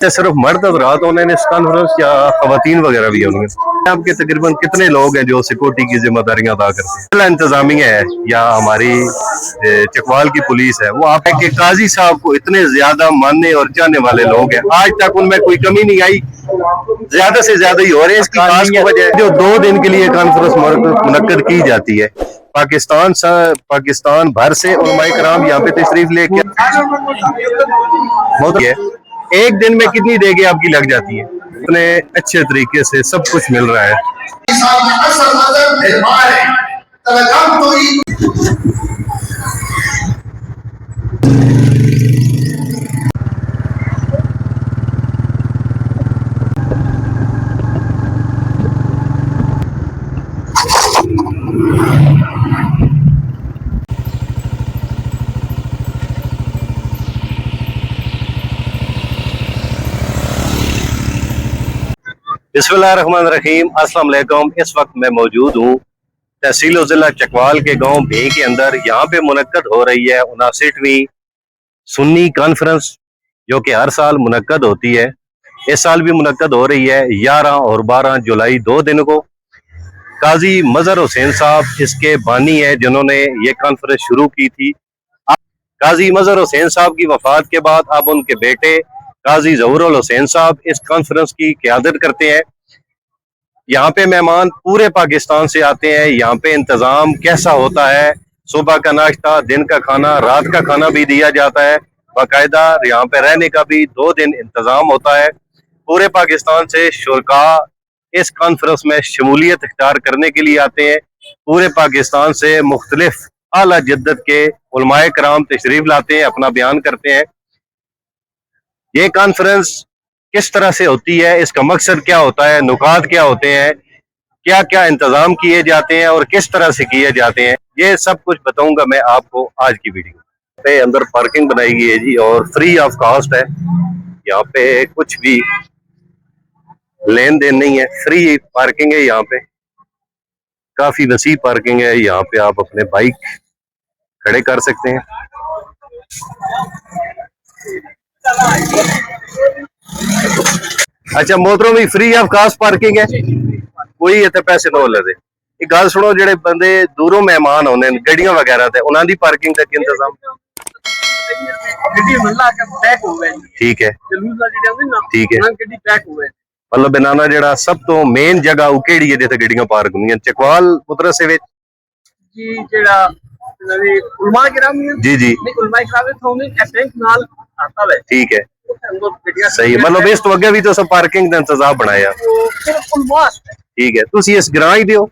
सिर्फ मर्द हज़रात होने इस कॉन्फ्रेंस या खवातीन वगैरह भी होंगे? आपके तकरीबन कितने लोग हैं जो सिक्योरिटी की जिम्मेदारियां अदा करते हैं? इंतजामिया है या हमारी चकवाल की पुलिस है, वो आप के काजी साहब को इतने ज्यादा मानने और चाहने वाले लोग हैं, आज तक उनमें कोई कमी नहीं आई, ज्यादा से ज्यादा ही हो रहे हैं। इसकी खास वजह जो 2 दिन के लिए कॉन्फ्रेंस मुनक्कद की जाती है, पाकिस्तान भर से उलमाए कराम यहाँ पे तशरीफ लेके एक दिन में कितनी देगे आपकी लग जाती है? इतने अच्छे तरीके से सब कुछ मिल रहा है। बिस्मिल्लाहिर्रहमानिर्रहीम, अस्सलाम वालेकुम। इस वक्त मैं मौजूद हूँ तहसील जिला चकवाल के गांव भे के अंदर। यहाँ पे मुनक्कद हो रही है 59वीं सुन्नी कॉन्फ्रेंस, जो कि हर साल मुनक्कद होती है। इस साल भी मुनक्कद हो रही है 11 और 12 जुलाई 2 दिन को। काजी मजहर हुसैन साहब इसके बानी है, जिन्होंने ये कॉन्फ्रेंस शुरू की थी। काजी मजहर हुसैन साहब की वफात के बाद अब उनके बेटे काजी ज़हूरुल हुसैन साहब इस कॉन्फ्रेंस की क़यादत करते हैं। यहाँ पे मेहमान पूरे पाकिस्तान से आते हैं। यहाँ पे इंतजाम कैसा होता है, सुबह का नाश्ता, दिन का खाना, रात का खाना भी दिया जाता है। बाकायदा यहाँ पे रहने का भी 2 दिन इंतजाम होता है। पूरे पाकिस्तान से शुरका इस कॉन्फ्रेंस में शमूलियत इख्तियार करने के लिए आते हैं। पूरे पाकिस्तान से मुख्तलिफ आला जद्दत के उलमाए कराम तशरीफ लाते हैं, अपना बयान करते हैं। ये कॉन्फ्रेंस किस तरह से होती है, इसका मकसद क्या होता है, नुकात क्या होते हैं, क्या क्या इंतजाम किए जाते हैं और किस तरह से किए जाते हैं, ये सब कुछ बताऊंगा मैं आपको आज की वीडियो पे। अंदर पार्किंग बनाई गई है जी और फ्री ऑफ कॉस्ट है। यहाँ पे कुछ भी लेन देन नहीं है, फ्री पार्किंग है। यहाँ पे काफी वसी पार्किंग है। यहाँ पे आप अपने बाइक खड़े कर सकते हैं। अच्छा मोटरों में फ्री ऑफ कास्ट पार्किंग है, कोई इतने पैसे ना ले। एक गल सुनो, जेडे बंदे दूरों मेहमान आने गड्डियां वगैरह ते उन्हां दी पार्किंग का इंतजाम ठीक है, ठीक है। मतलब बनाना जेड़ा सब तो मेन जगह वो केड़ी है जिथे गड्डियां पार्क होंदियां? चकवाल मदरसे विच जी, जेड़ा उलमा किराम जी जी ठीक है, सही। मतलब इस तो अगे भी तो सब पार्किंग का इंतजाम बनाया, ठीक है। तुसी इस ग्रां ही दियो।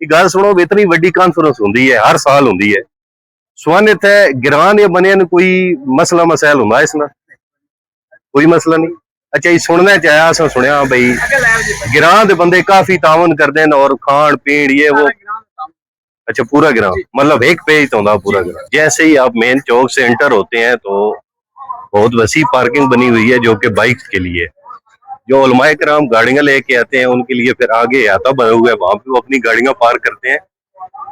गल सुनो, इतनी वड्डी कॉन्फ्रेंस होंदी है, हर साल होंदी है। सुन इत्थे ग्रां दे बने कोई मसला मसैल होंदा इसना? कोई मसला नहीं। अच्छा ये सुनने च आया, असें सुनिया भाई ग्रां दे बंदे काफी तावन करते हैं और खान पीन ये वो। अच्छा पूरा ग्रां, मतलब एक पेज तो होंदा पूरा ग्रां। जैसे ही आप मेन चौक से एंटर होते हैं तो बहुत वसी पार्किंग बनी हुई है, जो कि बाइक के लिए। जो उलमाए कराम गाड़ियां लेके आते हैं उनके लिए फिर आगे आता बना हुआ है, वहां पे वो अपनी गाड़ियां पार्क करते हैं।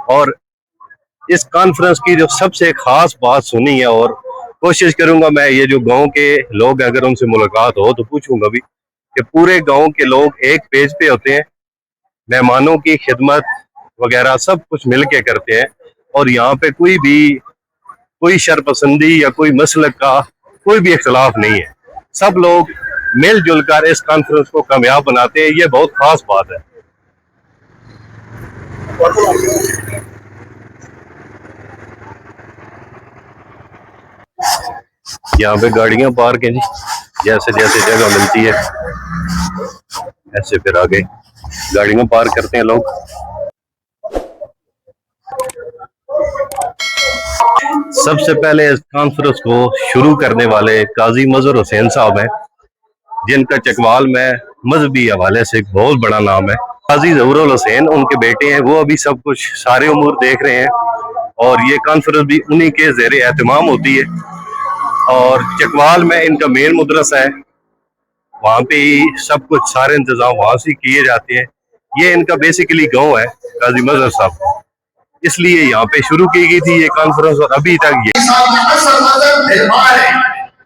और इस कॉन्फ्रेंस की जो सबसे खास बात सुनी है, और कोशिश करूंगा मैं ये जो गांव के लोग अगर उनसे मुलाकात हो तो पूछूंगा भी कि पूरे गांव के लोग एक पेज पे होते हैं, मेहमानों की खिदमत वगैरह सब कुछ मिल के करते हैं। और यहाँ पे कोई शरपसंदी या कोई मसलक का कोई भी इख्तलाफ नहीं है। सब लोग मिलजुल कर इस कॉन्फ्रेंस को कामयाब बनाते हैं। ये बहुत खास बात है। यहाँ पे गाड़ियां पार्क हैं जी, जैसे जैसे जगह मिलती है ऐसे फिर आगे गाड़ियां पार्क करते हैं लोग। सबसे पहले इस कॉन्फ्रेंस को शुरू करने वाले काजी मजहर हुसैन साहब हैं, जिनका चकवाल में मजहबी हवाले से एक बहुत बड़ा नाम है। काजी ज़हूरुल हुसैन उनके बेटे हैं, वो अभी सब कुछ सारे उमूर देख रहे हैं और ये कॉन्फ्रेंस भी उन्हीं के ज़ेरे एहतमाम होती है। और चकवाल में इनका मेन मदरसा है, वहाँ पे ही सब कुछ सारे इंतजाम वहाँ से किए जाते हैं। ये इनका बेसिकली गाँव है काजी मजहर साहब, इसलिए यहाँ पे शुरू की गई थी ये कॉन्फ्रेंस और अभी तक ये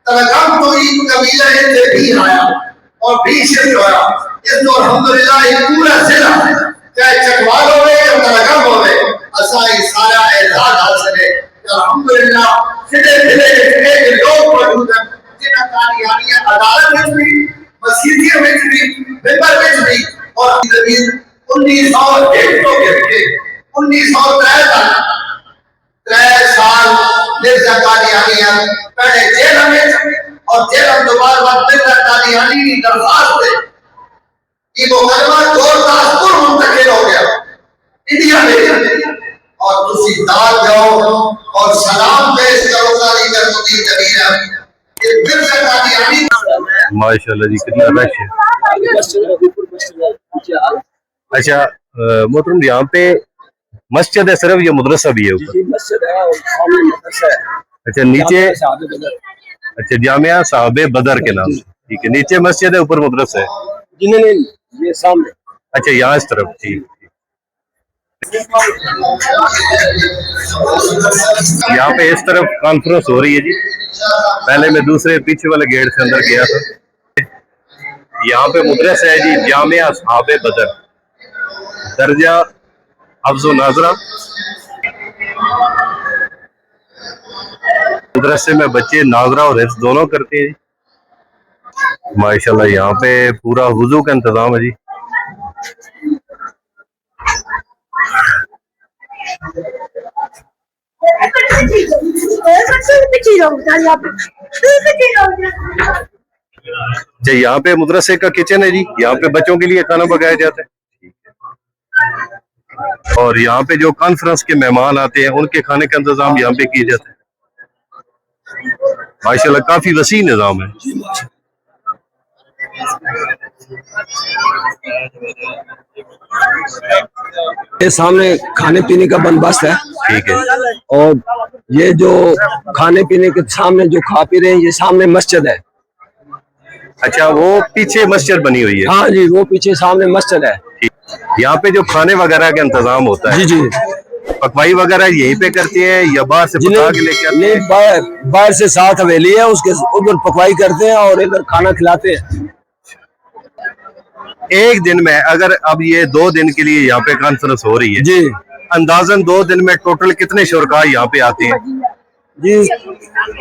तलगम तो ईद कबीला से भी आया और भी शिफ्ट होया। इस तो अल्हम्दुलिल्लाह ये पूरा जिला चाहे चकवाल हो या तलगम हो असा ये सारा एजाज हासिल है। अल्हम्दुलिल्लाह जिले जिले के लोग मौजूद हैं जिन्हें कादियानिया अदालत में भी मस्जिदियों में भी मेंबर में भी और 1903 साल मिर्जा कादियानी पहले जेल में और जेल दोबारा मिर्जा कादियानी की दरख्वास्त से ये मुकदमा गुरदासपुर मुंतकिल हो गया इंडिया में और तुसी दाद जाओ और सलाम पेश करो कारीगर मुदी कबीरा ये मिर्जा कादियानी। माशाल्लाह जी, कितना रश है। अच्छा मोहतरम, यहाँ पे मस्जिद है सिर्फ, ये मदरसा भी है ऊपर? मस्जिद है और सामने मदरसा है। अच्छा नीचे, अच्छा जामिया साहबे बदर के नाम से, ठीक है। नीचे मस्जिद है, ऊपर मदरसा है। जिन्होंने ये सामने, अच्छा यहाँ इस तरफ, ठीक। यहाँ पे इस तरफ कॉन्फ्रेंस हो रही है जी। पहले मैं दूसरे पीछे वाले गेट से अंदर गया था। यहाँ पे मदरसा है जी, जामिया साहबे बदर, दर्जा हफ्ज़ नाज़रा। मदरसे में बच्चे नाज़रा और हिफ्ज़ दोनों करते हैं जी। माशाल्लाह यहाँ पे पूरा वुज़ू का इंतजाम है जी। यहाँ पे मदरसे का किचन है जी, यहाँ पे बच्चों के लिए खाना पकाया जाता है। और यहाँ पे जो कॉन्फ्रेंस के मेहमान आते हैं उनके खाने का इंतजाम यहाँ पे किए जाते हैं। माशाल्लाह काफी वसी निजाम है। ये सामने खाने पीने का बंदोबस्त है, ठीक है। और ये जो खाने पीने के सामने जो खा पी रहे हैं, ये सामने मस्जिद है। अच्छा वो पीछे मस्जिद बनी हुई है? हाँ जी, वो पीछे सामने मस्जिद है। यहाँ पे जो खाने वगैरह का इंतजाम होता है, जी जी, पकवाई वगैरह यहीं पे करती है या बाहर से पका के लेके आते हैं? बाहर से साथ हवेली है, उसके उधर पकवाई करते हैं और इधर खाना खिलाते हैं। एक दिन में अगर अब ये 2 दिन के लिए यहाँ पे कॉन्फ्रेंस हो रही है जी, अंदाजन 2 दिन में टोटल कितने शुरका यहाँ पे आते हैं जी?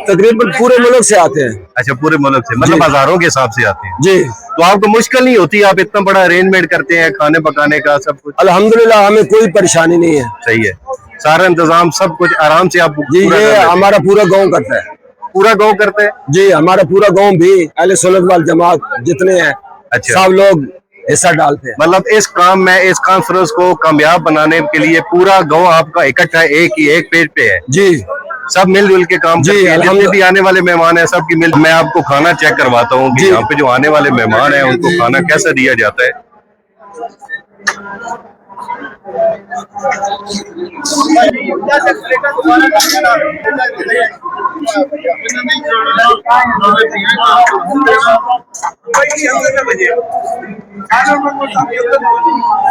तकरीबन पूरे मुल्क से आते हैं। अच्छा पूरे मुल्क से, मतलब हजारों के हिसाब से आते हैं जी। तो आपको मुश्किल नहीं होती? आप इतना बड़ा अरेंजमेंट करते हैं खाने पकाने का सब कुछ? अल्हम्दुलिल्लाह हमें कोई परेशानी नहीं है। सही है, सारा इंतजाम सब कुछ आराम से आप जी, ये हमारा पूरा गांव करता है। पूरा गांव करता है जी, हमारा पूरा गांव भी अहले सुन्नत वल जमात जितने हैं, अच्छा, सब लोग हिस्सा डालते हैं। मतलब इस काम में, इस कॉन्फ्रेंस को कामयाब बनाने के लिए पूरा गांव आपका इकट्ठा एक पेज पे है जी, सब मिलजुल के काम करते हैं। जितने भी आने वाले मेहमान हैं सबकी मिल। मैं आपको खाना चेक करवाता हूँ कि यहाँ पे जो आने वाले मेहमान हैं उनको खाना कैसा दिया जाता है।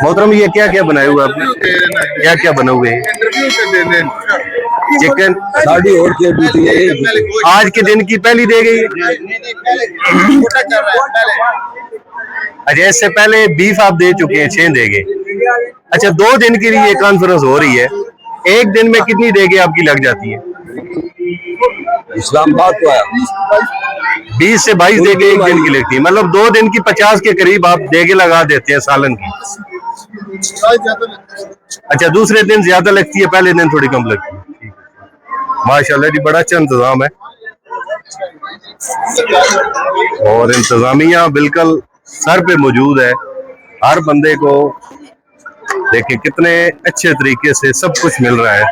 मोहतरम ये क्या क्या बनाए हुए आपने? क्या क्या बने हुए हैं? चिकन साड़ी और क्या ड्यूटी है? आज के दिन की पहली दे गई। अच्छा इससे पहले बीफ आप दे चुके हैं, 6 दे गए। अच्छा 2 दिन के लिए ये कॉन्फ्रेंस हो रही है, एक दिन में कितनी देगे आपकी लग जाती है? इस्लामाबाद तो है 20 से 22 देगे एक दिन की लगती है, मतलब 2 दिन की 50 के करीब आप देगे लगा देते हैं सालन की। अच्छा दूसरे दिन ज्यादा लगती है, पहले दिन थोड़ी कम लगती है। माशाल्लाह जी बड़ा अच्छा इंतजाम है और इंतजामिया बिल्कुल सर पे मौजूद है। हर बंदे को देखिए कितने अच्छे तरीके से सब कुछ मिल रहा है।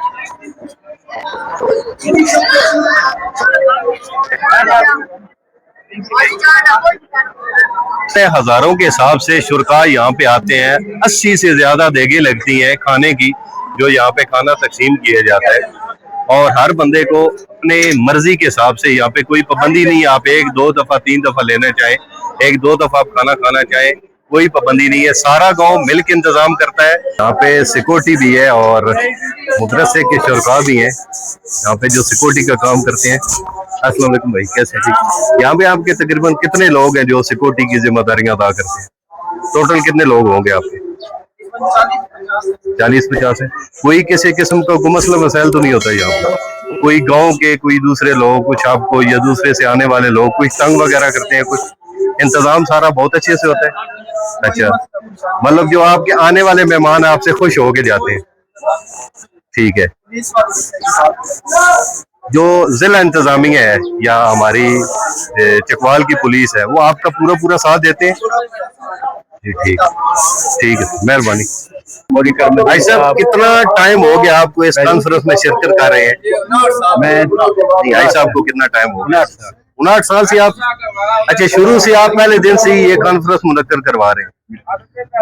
हजारों के हिसाब से शुरका यहाँ पे आते हैं, 80 से ज्यादा देगे लगती हैं खाने की, जो यहाँ पे खाना तकसीम किया जाता है। और हर बंदे को अपने मर्जी के हिसाब से, यहाँ पे कोई पाबंदी नहीं है, आप 1, 2 दफा 3 दफा लेना चाहें, 1, 2 दफा आप खाना खाना चाहें कोई पाबंदी नहीं है, सारा गांव मिलकर इंतजाम करता है। यहाँ पे सिक्योरिटी भी है और मदरसे के शुरका भी हैं यहाँ पे जो सिक्योरिटी का काम करते हैं। अस्सलाम वालेकुम भाई, कैसे हैं? ठीक। यहाँ पे आपके तकरीबन कितने लोग हैं जो सिक्योरिटी की जिम्मेदारियां अदा करते हैं? टोटल कितने लोग होंगे आपके? 40-50 है। कोई किसी किस्म का कोई मसला मसाइल तो नहीं होता यहाँ पर? कोई गांव के कोई दूसरे लोग कुछ आपको या दूसरे से आने वाले लोग कुछ तंग वगैरह करते हैं? कुछ इंतजाम सारा बहुत अच्छे से होता है? अच्छा, मतलब जो आपके आने वाले मेहमान आपसे खुश होके जाते हैं। ठीक है। जो जिला इंतजामिया है या हमारी चकवाल की पुलिस है, वो आपका पूरा पूरा साथ देते हैं? जी ठीक, ठीक है, मेहरबानी। भाई साहब, कितना टाइम हो गया आपको इस कॉन्फ्रेंस में शिरकत कर रहे हैं? मैं भाई साहब को कितना टाइम हो गया? 59 साल से आप? अच्छा, शुरू से आप पहले दिन से ही ये कॉन्फ्रेंस मुनक्किद करवा रहे हैं?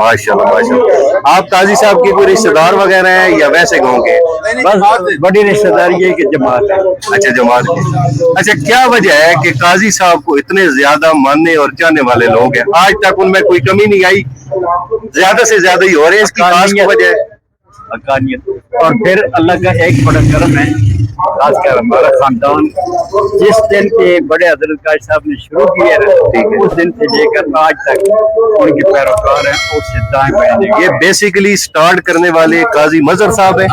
माशाल्लाह माशाल्लाह। आप काजी साहब की कोई रिश्तेदार वगैरह हैं या वैसे गाँव के? बस बड़ी रिश्तेदारी है कि जमात है। अच्छा, जमात की। अच्छा, क्या वजह है कि काजी साहब को इतने ज्यादा मानने और चाहने वाले लोग हैं? आज तक उनमें कोई कमी नहीं आई, ज्यादा से ज्यादा ही हो रहे हैं। इसकी खास वजह है हकानियत और फिर अल्लाह का एक बड़ा करम है, खासकर हमारा खानदान जिस दिन के बड़े हजरत काजी साहब ने शुरू किया है, उस दिन से लेकर आज तक उनके पैरोकार हैं और सिद्धांत बने। ये बेसिकली स्टार्ट करने वाले काजी मजहर साहब हैं।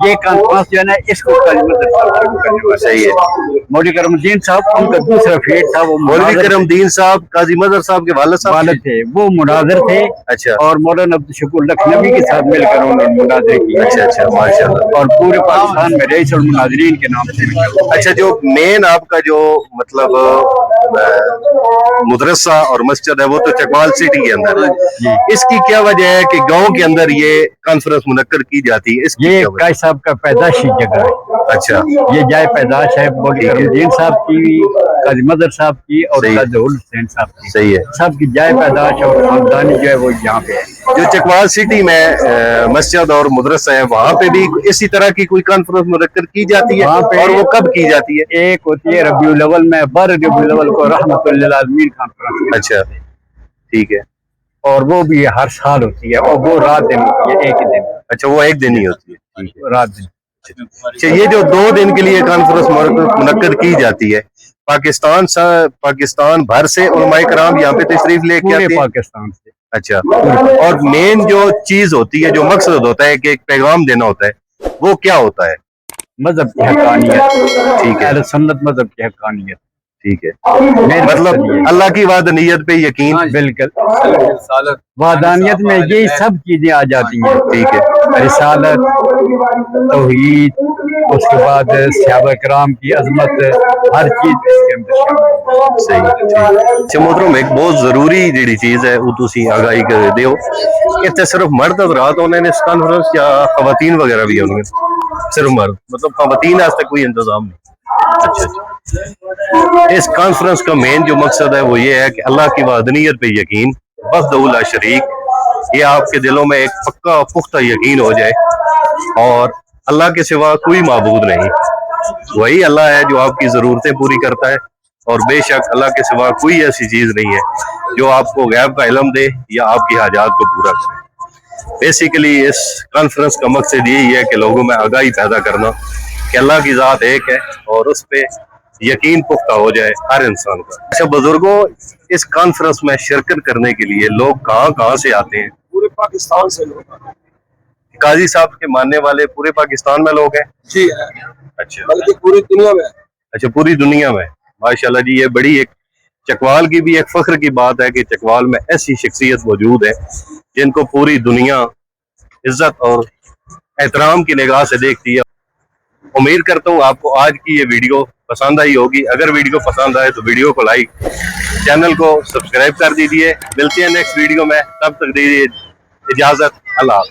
ये कॉन्फ्रेंस जो है ना, इसको काजी मजहर साहब शुरू करने वाले। सही है। मौलवी करमुद्दीन साहब उनका दूसरा फेट था, वो मौलवी करमुद्दीन साहब काजी मजहर साहब के वालिद थे, वो मुनाजिर थे। अच्छा। और मौलाना अब्दुल शुक्र लखनवी के साथ मिलकर उन्होंने मुनाजिर किया। अच्छा अच्छा, माशाल्लाह। और पूरे पाकिस्तान में रईस और मुनाजिरीन के नाम से। अच्छा, जो मेन आपका जो मतलब मदरसा और मस्जिद है वो तो चकवाल सिटी के अंदर है, इसकी क्या वजह है कि गांव के अंदर ये कॉन्फ्रेंस मुनक्किद की जाती है? इसकी ये काजी साहब का पैदाशी जगह है। अच्छा, ये जाए पैदाश है मौलवी करमुद्दीन साहब की, काजी मजहर साहब की और काजी हुसैन साहब की। सही है। सबकी जाए पैदाश और खानदानी जो है वो यहाँ पे है। जो चकवाल सिटी में मस्जिद और मदरसा है, वहाँ पे भी इसी तरह की कोई कॉन्फ्रेंस मुनक्किद की जाती है? और वो कब की जाती है? एक होती है रबीउल अव्वल में, 12 रबीउल अव्वल को रहमतुल लिल आलमीन कॉन्फ्रेंस। अच्छा, ठीक है। और वो भी हर साल होती है और वो रात दिन होती है, एक ही दिन। अच्छा, वो एक दिन ही होती है? ठीक है, रात दिन। अच्छा, ये जो 2 दिन के लिए कॉन्फ्रेंस मुनक्किद की जाती है, पाकिस्तान भर से उलमाए कराम यहाँ पे तशरीफ लेके आते हैं? पाकिस्तान से। अच्छा, और मेन जो चीज होती है, जो मकसद होता है कि एक पैगाम देना होता है, वो क्या होता है? मजहब की हकानियत। ठीक है। अहले सुन्नत मजहब की हकानियत। ठीक है, मतलब अल्लाह की वादनीयत पे यकीन। बिल्कुल, वादानियत में यही सब चीजें आ जाती हैं। ठीक है। रिसालत, तौहीद, उसके बाद सहाबा कराम की अजमत, हर चीज इसके अंदर शामिल। सही। अच्छा मोहतरम, एक बहुत जरूरी जी चीज है वो तुसी आगाही कर दियो कि सिर्फ मर्द हज़रात होने इस कॉन्फ्रेंस या खवातीन वगैरह भी होंगे? सिर्फ मर्द, मतलब खवातीन आज तक कोई इंतजाम नहीं? अच्छा अच्छा। इस कॉन्फ्रेंस का मेन जो मकसद है वो ये है कि अल्लाह की वादनीयत पे यकीन, वहदहू ला शरीक, ये आपके दिलों में एक पक्का पुख्ता यकीन हो जाए और अल्लाह के सिवा कोई माबूद नहीं, वही अल्लाह है जो आपकी जरूरतें पूरी करता है और बेशक अल्लाह के सिवा कोई ऐसी चीज नहीं है जो आपको गैब का इल्म दे या आपकी हाजात को पूरा करे। बेसिकली इस कॉन्फ्रेंस का मकसद यही है कि लोगों में आगाही पैदा करना कि अल्लाह की ज़ात एक है और उस पे यकीन पुख्ता हो जाए हर इंसान का। अच्छा बुजुर्गों, इस कॉन्फ्रेंस में शिरकत करने के लिए लोग कहाँ से आते हैं? पूरे पाकिस्तान से लोग आते हैं। काजी साहब के मानने वाले पूरे पाकिस्तान में लोग हैं? जी है। अच्छा, बल्कि पूरी दुनिया में। अच्छा, पूरी दुनिया में। माशाल्लाह जी, ये बड़ी एक चकवाल की भी एक फख्र की बात है कि चकवाल में ऐसी शख्सियत मौजूद है जिनको पूरी दुनिया इज्जत और एहतराम की निगाह से देखती है। उम्मीद करता हूँ आपको आज की ये वीडियो पसंद आई होगी। अगर वीडियो पसंद आए तो वीडियो को लाइक, चैनल को सब्सक्राइब कर दीजिए। मिलते हैं नेक्स्ट वीडियो में, तब तक दीजिए इजाजत। अल्लाह।